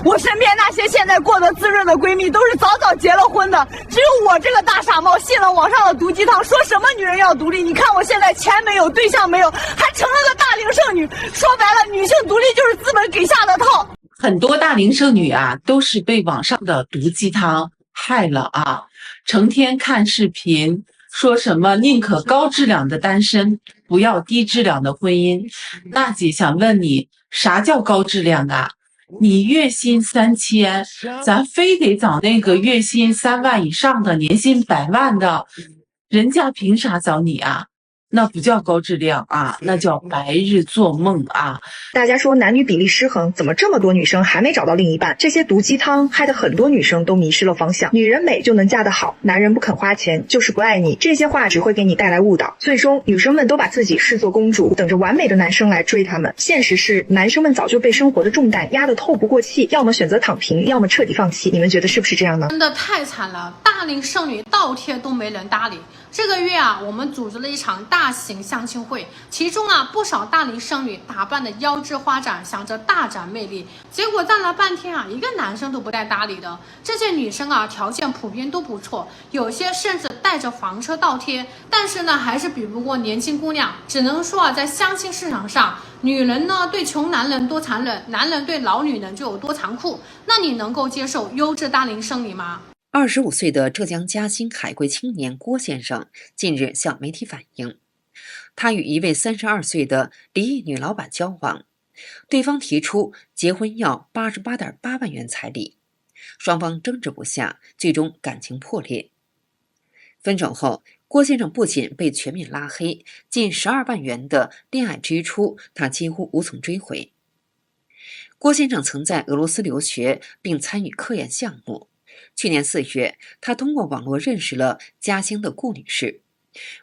我身邊那些現在過得滋潤的閨蜜都是早早結了婚的，只有我這個大傻帽信了網上的毒雞湯，說什麼女人要獨立。你看我現在錢沒有，對象沒有，還成了個大齡剩女。說白了，女性獨立就是資本給下的套。很多大齡剩女啊，都是被網上的毒雞湯害了啊，成天看視頻，說什麼寧可高質量的單身，不要低質量的婚姻。娜姐想問你，啥叫高質量啊？你月薪3000，咱非得找那個月薪3萬以上的，年薪100萬的，人家憑啥找你啊？那不叫高質量啊，那叫白日做夢啊！大家說男女比例失衡，怎麼這麼多女生還沒找到另一半？這些毒雞湯害得很多女生都迷失了方向。女人美就能嫁得好，男人不肯花錢就是不愛你，這些話只会給你帶来誤導。最終，女生們都把自己視作公主，等着完美的男生來追她們。現實是，男生們早就被生活的重擔壓得透不過氣，要麼選擇躺平，要麼徹底放棄。你們覺得是不是這樣呢？真的太慘了，大齡剩女倒貼都沒人搭理。這個月啊，我們組織了一場大型相親會，其中啊不少大齡剩女打扮的腰肢花展，想着大展魅力，結果站了半天啊，一個男生都不帶搭理的。這些女生啊，條件普遍都不錯，有些甚至帶着房車倒貼，但是呢，還是比不過年輕姑娘。只能說啊，在相親市场上，女人呢對窮男人多殘忍，男人對老女人就有多残酷。那你能夠接受優質大齡剩女嗎？25岁的浙江嘉兴海歸青年郭先生近日向媒體反映，他与一位32岁的离异女老板交往，對方提出結婚要88.8萬元彩禮，雙方爭執不下，最終感情破裂。分手後，郭先生不僅被全面拉黑，近12萬元的戀愛支出他幾乎無從追回。郭先生曾在俄羅斯留學並參與科研項目。去年4月，他通過網絡認識了嘉興的顧女士。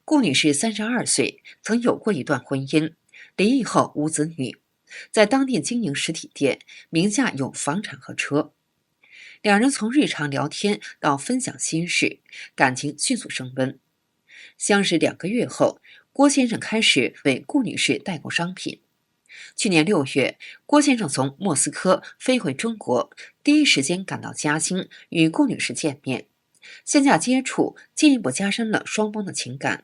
顧女士32歲，曾有過一段婚姻，離異後無子女，在當地經營實體店，名下有房產和車。兩人從日常聊天到分享心事，感情迅速升溫。相識2個月後，郭先生開始為顧女士代購商品。去年6月，郭先生從莫斯科飛回中國，第一時間趕到嘉興與顧女士見面，線下接觸進一步加深了雙方的情感，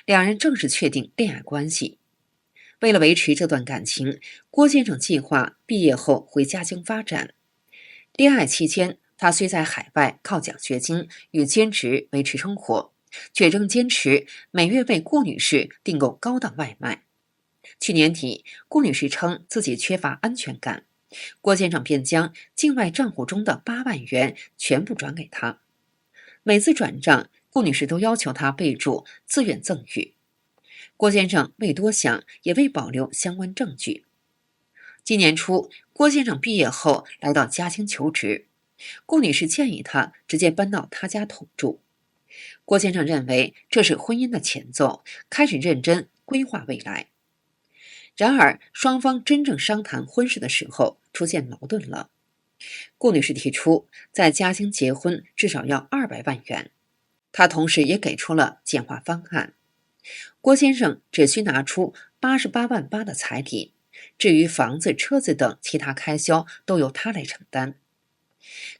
兩人正式確定戀愛關係。為了維持這段感情，郭先生計劃畢業後回嘉興發展。戀愛期間，他雖在海外靠獎學金與兼職維持生活，卻仍堅持每月為顧女士訂購高檔外賣。去年底，顧女士稱自己缺乏安全感，郭先生便將境外賬戶中的8萬元全部轉給她。每次轉賬，顧女士都要求他備註自願贈與。郭先生未多想，也未保留相關證據。今年初，郭先生畢業後來到嘉興求職，顧女士建議他直接搬到他家同住。郭先生認為這是婚姻的前奏，開始認真規劃未來。然而，雙方真正商談婚事的時候，出現矛盾了。顧女士提出在嘉興結婚至少要200萬元，她同時也給出了簡化方案。郭先生只需拿出88萬8的彩禮，至於房子、車子等其他開銷都由他來承擔。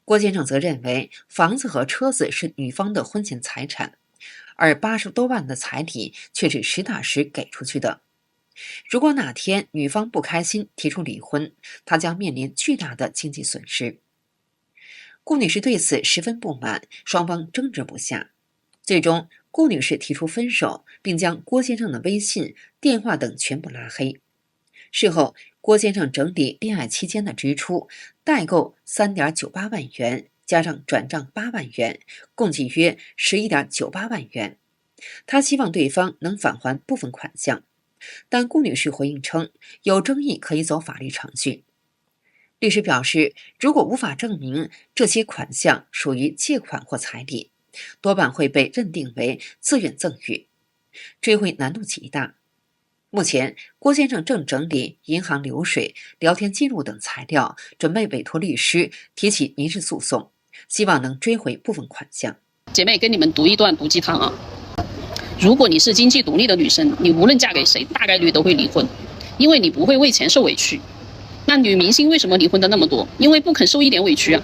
郭先生則認為房子和車子是女方的婚前財產，而80多萬的彩禮卻是實打實給出去的。如果哪天女方不開心提出離婚，她將面臨巨大的經濟損失。顧女士對此十分不滿，雙方爭執不下。最終，顧女士提出分手，並將郭先生的微信、電話等全部拉黑。事後，郭先生整理戀愛期間的支出，代購3.98萬元，加上轉賬8萬元，共計約11.98萬元。他希望對方能返還部分款項。但顧女士回應稱，有爭議可以走法律程序。律師表示，如果无法證明這些款項屬於借款或彩禮，多半會被認定為自願贈與，追回難度極大。目前，郭先生正整理銀行流水、聊天記錄等材料，準備委託律師提起民事訴訟，希望能追回部分款項。姐妹，跟你們讀一段毒雞湯啊！如果你是經濟獨立的女生，你無論嫁給誰，大概率都會離婚，因為你不會為錢受委屈。那女明星为什麼離婚的那麼多？因為不肯受一點委屈啊。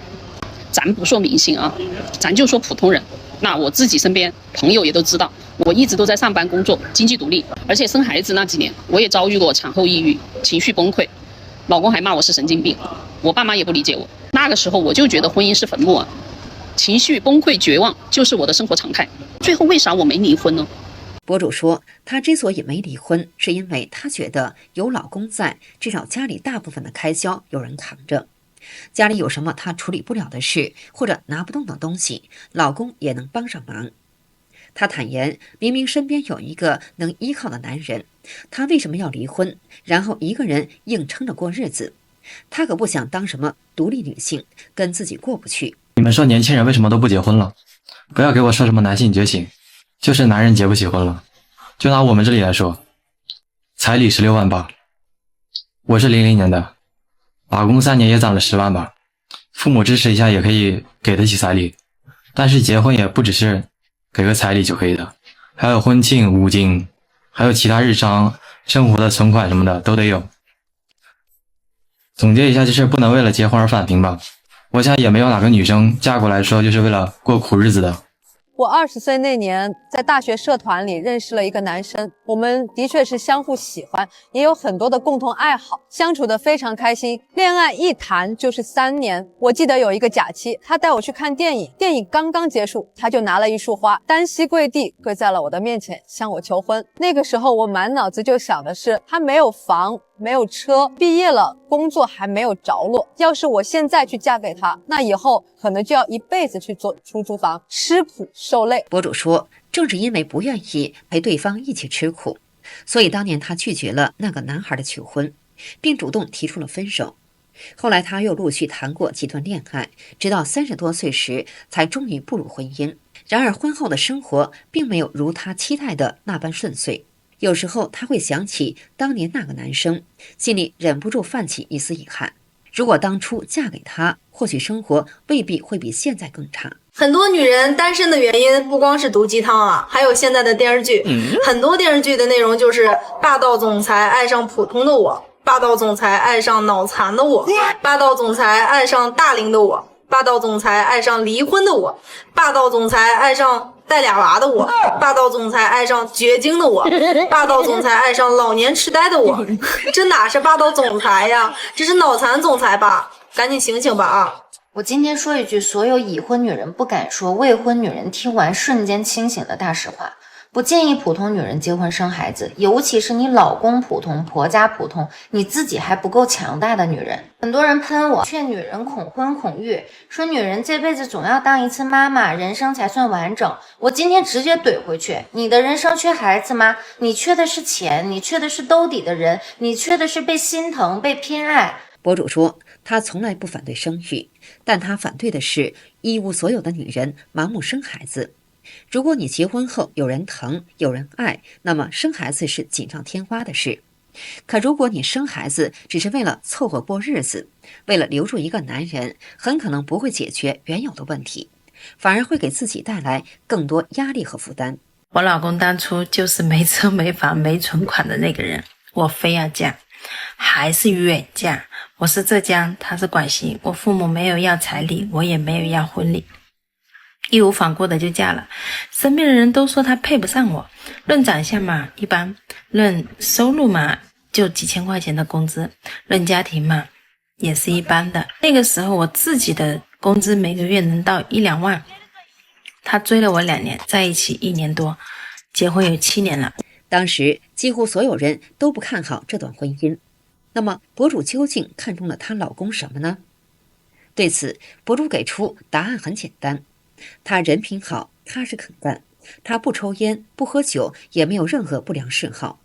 咱不說明星啊，咱就說普通人。那我自己身邊朋友也都知道，我一直都在上班工作，經濟獨立，而且生孩子那幾年，我也遭遇過產後抑鬱，情緒崩潰，老公還罵我是神經病，我爸媽也不理解我。那個時候我就覺得婚姻是墳墓啊，情緒崩潰絕望就是我的生活常態。最後為啥我沒離婚呢？博主說，她之所以沒離婚，是因為她覺得有老公在，至少家裡大部分的開銷有人扛着。家裡有什麼她處理不了的事，或者拿不動的東西，老公也能幫上忙。她坦言，明明身邊有一個能依靠的男人，她為什麼要離婚，然後一個人硬撐着過日子？她可不想當什麼獨立女性，跟自己過不去。你們說年輕人為什麼都不結婚了？不要給我說什麼男性覺醒，就是男人結不起婚了。就拿我們這裡來說，彩禮16萬8，我是00年的，打工3年也攢了10萬吧，父母支持一下也可以給得起彩禮，但是結婚也不只是給個彩禮就可以的，還有婚慶、五金，還有其他日常生活的存款什麼的都得有。總結一下，就是不能為了結婚而返貧吧。我想也沒有哪個女生嫁過來說就是為了過苦日子的。我20歲那年在大學社團裡認識了一個男生，我們的確是相互喜歡，也有很多的共同愛好，相處得非常開心。戀愛一談就是3年。我記得有一個假期，他帶我去看電影，電影剛剛結束，他就拿了一束花，單膝跪地跪在了我的面前，向我求婚。那個時候我滿腦子就想的是，他沒有房，沒有車，畢業了，工作還沒有着落。要是我現在去嫁給他，那以後可能就要一輩子去做出租房，吃苦受累。博主說，正是因為不願意陪對方一起吃苦，所以當年他拒絕了那個男孩的求婚，並主動提出了分手。後來他又陸續談過幾段戀愛，直到30多歲時才終於步入婚姻。然而婚後的生活並沒有如他期待的那般順遂。有時候他會想起當年那個男生，心裡忍不住泛起一絲遺憾。如果當初嫁給他，或許生活未必會比現在更差。很多女人單身的原因不光是毒雞湯啊，還有現在的電視劇。很多電視劇的內容就是霸道總裁愛上普通的我，霸道總裁愛上腦殘的我，霸道總裁愛上大齡的我，霸道總裁愛上離婚的我，霸道總裁愛上帶倆娃的我，霸道總裁愛上絕經的我，霸道總裁愛上老年痴呆的我。這哪是霸道總裁呀，這是腦殘總裁吧？趕緊醒醒吧啊！我今天說一句所有已婚女人不敢說，未婚女人聽完瞬間清醒的大實話。不建議普通女人結婚生孩子，尤其是你老公普通，婆家普通，你自己還不夠強大的女人。很多人噴我，勸女人恐婚恐育，說女人這輩子總要當一次媽媽，人生才算完整。我今天直接懟回去，你的人生缺孩子嗎？你缺的是錢，你缺的是兜底的人，你缺的是被心疼，被偏愛。博主說，他從來不反對生育，但他反對的是一無所有的女人盲目生孩子。如果你結婚後有人疼有人愛，那麼生孩子是錦上添花的事。可如果你生孩子只是為了湊合過日子，為了留住一個男人，很可能不會解決原有的問題，反而會給自己帶來更多壓力和負擔。我老公當初就是沒車沒房沒存款的那個人，我非要嫁，還是遠嫁。我是浙江，他是廣西，我父母沒有要彩禮，我也沒有要婚禮，義無反顧的就嫁了。身邊的人都說他配不上我，論長相嘛一般，論收入嘛就幾千塊錢的工資，論家庭嘛也是一般的。那個時候我自己的工資每個月能到1-2萬，他追了我2年，在一起1年多，結婚有7年了。當時幾乎所有人都不看好這段婚姻，那麼博主究竟看中了她老公什麼呢？對此，博主給出答案很簡單，他人品好，踏實肯幹，他不抽煙不喝酒，也沒有任何不良嗜好。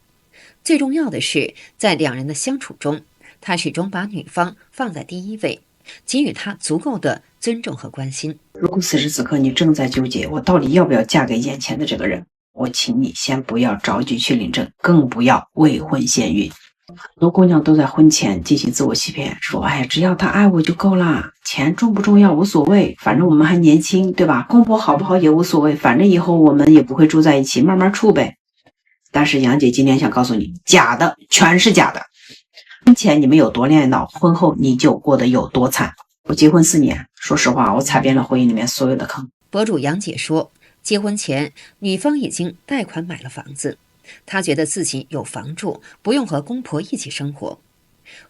最重要的是，在兩人的相處中，他始終把女方放在第一位，給予她足夠的尊重和關心。如果此時此刻你正在糾結我到底要不要嫁給眼前的這個人，我請你先不要着急去領證，更不要未婚先孕。很多姑娘都在婚前進行自我欺騙，說哎，只要他愛我就夠了，錢重不重要無所謂，反正我們還年輕，對吧？公婆好不好也無所謂，反正以後我們也不會住在一起，慢慢處唄。但是楊姐今天想告訴你，假的，全是假的。婚前你们有多戀愛腦，婚後你就過得有多慘。我結婚4年，說實話，我踩遍了婚姻裡面所有的坑。博主楊姐說，結婚前女方已經貸款買了房子，她覺得自己有房住，不用和公婆一起生活。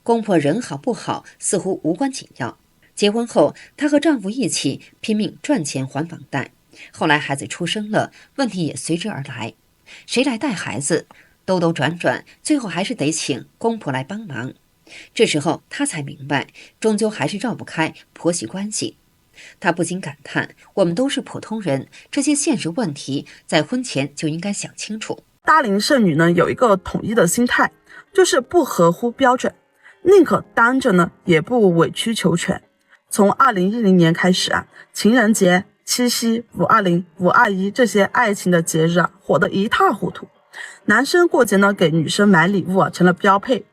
公婆人好不好似乎無關緊要。結婚後，她和丈夫一起拼命賺錢還房貸，後來孩子出生了，問題也隨之而來。誰來帶孩子？兜兜轉轉，最後還是得請公婆來幫忙。這時候她才明白，終究還是繞不開婆媳關係。她不禁感嘆，我們都是普通人，這些現實問題在婚前就應該想清楚。大齡剩女呢，有一個統一的心態，就是不合乎標準，寧可單着呢，也不委曲求全。從2010年開始啊，情人節、七夕、520、521這些愛情的節日啊，火得一塌糊塗。男生過節呢，給女生買禮物啊，成了標配。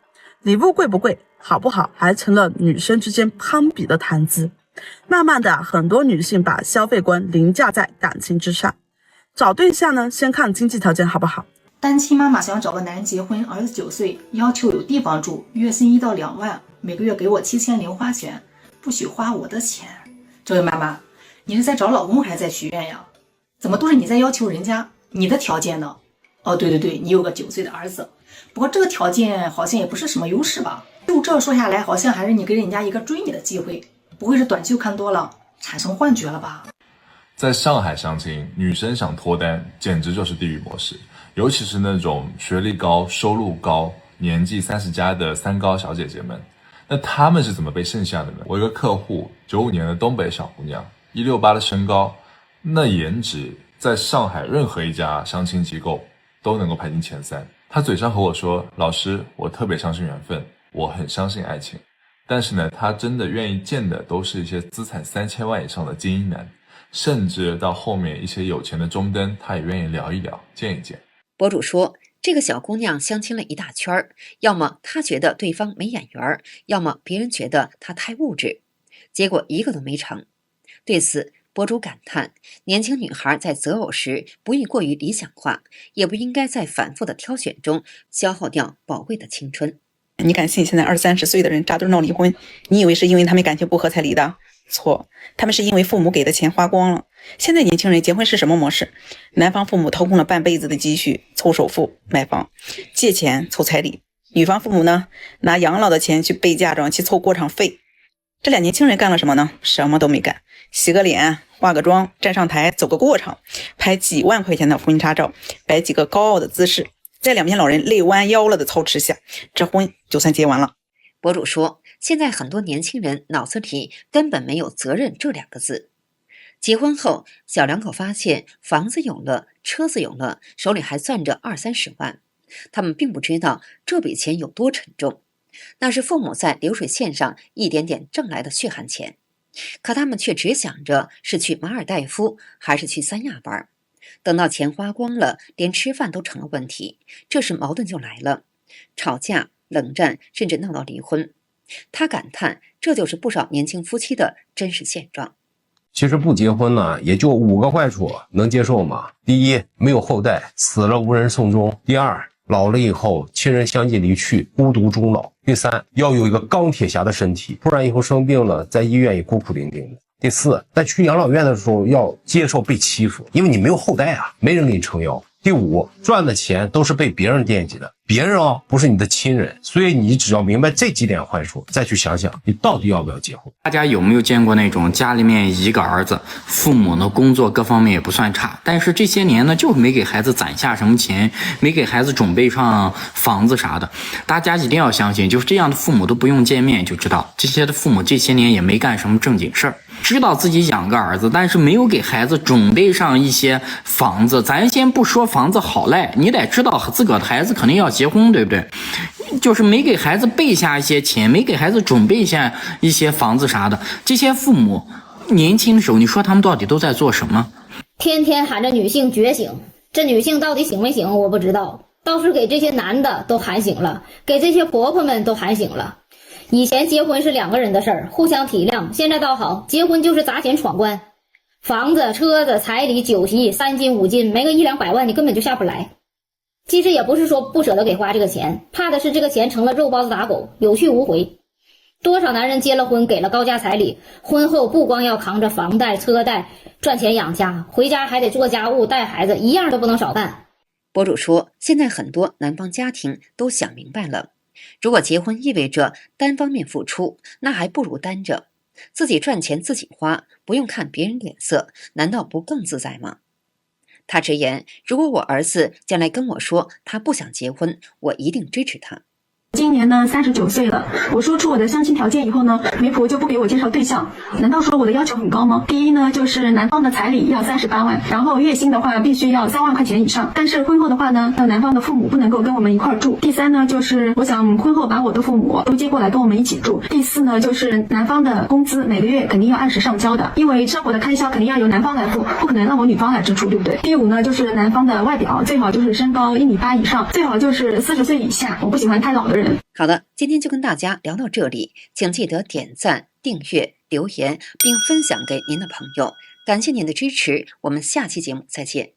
禮物貴不貴，好不好，還成了女生之間攀比的談資。慢慢的，很多女性把消費觀凌駕在感情之上。找對象呢，先看經濟條件好不好。單親媽媽想找個男人結婚，兒子9歲，要求有地方住，月薪1到2萬，每個月給我7000零花錢，不許花我的錢。這位媽媽，你是在找老公還是在許願呀？怎麼都是你在要求人家？你的條件呢？哦，對，你有個9歲的兒子，不過這個條件好像也不是什麼優勢吧？就這說下來，好像還是你給人家一個追你的機會，不會是短劇看多了產生幻覺了吧？在上海相親，女生想脫單簡直就是地獄模式，尤其是那種學歷高、收入高、年紀30加的三高小姐姐們，那她們是怎麼被剩下的呢？我有個客戶，95年的東北小姑娘，168的身高，那顏值在上海任何一家相親機構都能夠排進前3。她嘴上和我說，老師，我特別相信緣分，我很相信愛情，但是呢，她真的願意見的都是一些資產3000萬以上的精英男，甚至到後面一些有錢的中登，她也願意聊一聊，見一見。博主說，這個小姑娘相親了一大圈，要麼她覺得對方沒眼緣，要麼別人覺得她太物質，結果一個都沒成。對此，博主感嘆，年輕女孩在擇偶時不宜過於理想化，也不應該在反覆的挑選中消耗掉寶貴的青春。你敢信現在20-30歲的人扎堆鬧離婚？你以為是因為他們感情不合才離的？錯，他們是因為父母給的錢花光了。現在年輕人結婚是什麼模式？男方父母掏空了半輩子的積蓄湊首付買房，借錢湊彩禮，女方父母呢，拿養老的錢去備嫁妝，去湊過場費。這倆年輕人幹了什麼呢？什麼都沒幹，洗個臉，化個妝，站上台走個過場，拍幾萬塊錢的婚紗照，擺幾個高傲的姿勢，在兩邊老人累彎腰了的操持下，這婚就算結完了。博主說，現在很多年輕人腦子裡根本沒有責任這2個字。結婚後，小兩口發現房子有了，車子有了，手裡還攢着20-30萬，他們並不知道這筆錢有多沉重，那是父母在流水線上一點點掙來的血汗錢，可他們卻只想着是去馬爾代夫還是去三亞玩。等到錢花光了，連吃飯都成了問題，這時矛盾就來了，吵架、冷戰，甚至鬧到離婚。他感嘆，這就是不少年輕夫妻的真實現狀。其實不結婚呢，也就5個壞處，能接受嗎？第一，沒有後代，死了無人送終；第二，老了以後親人相繼離去，孤獨終老；第三，要有一個鋼鐵俠的身體，不然以後生病了在醫院也孤苦伶仃的；第四，在去養老院的時候要接受被欺負，因為你沒有後代啊，沒人給你撐腰；第五，賺的錢都是被別人惦記的，別人不是你的親人，所以你只要明白這幾點壞處，再去想想你到底要不要結婚。大家有沒有見過那種家裡面一個兒子，父母呢工作各方面也不算差，但是這些年呢就沒給孩子攢下什麼錢，沒給孩子準備上房子啥的。大家一定要相信，就是這樣的父母都不用見面就知道，這些的父母這些年也沒幹什麼正經事兒，知道自己養個兒子，但是沒有給孩子準備上一些房子。咱先不說房子好賴，你得知道自個的孩子肯定要結婚，對不對？就是沒給孩子備下一些錢，沒給孩子準備下一些房子啥的。這些父母年輕的時候，你說他們到底都在做什麼？天天喊着女性覺醒，這女性到底醒沒醒我不知道，倒是給這些男的都喊醒了，給這些婆婆們都喊醒了。以前結婚是2個人的事兒，互相體諒，現在倒好，結婚就是砸錢闖關，房子、車子、彩禮、酒席，3斤5斤，沒個100-200萬你根本就下不來。其實也不是說不捨得給花这個錢，怕的是這個錢成了肉包子打狗，有去無回。多少男人結了婚，給了高價彩禮，婚後不光要扛着房貸車貸賺錢養家，回家還得做家務帶孩子，一樣都不能少幹。博主說，現在很多男方家庭都想明白了，如果結婚意味着單方面付出，那還不如单着，自己賺錢自己花，不用看別人臉色，難道不更自在嗎？他直言，如果我兒子將來跟我說他不想結婚，我一定支持他。今年呢39歲了，我說出我的相親條件以後呢，媒婆就不給我介紹對象。難道說我的要求很高嗎？第一呢，就是男方的彩禮要38萬，然後月薪的話必須要3萬塊錢以上。但是婚後的話呢，男方的父母不能夠跟我們一塊兒住。第三呢，就是我想婚後把我的父母都接過來跟我們一起住。第四呢，就是男方的工資每個月肯定要按時上交的，因為生活的開銷肯定要由男方來付，不可能讓我女方來支出，對不對？第五呢，就是男方的外表最好就是身高1.8米以上，最好就是40歲以下，我不喜歡太老的人。好的，今天就跟大家聊到這裡，請記得點讚、訂閱、留言，並分享給您的朋友。感謝您的支持，我們下期節目再見。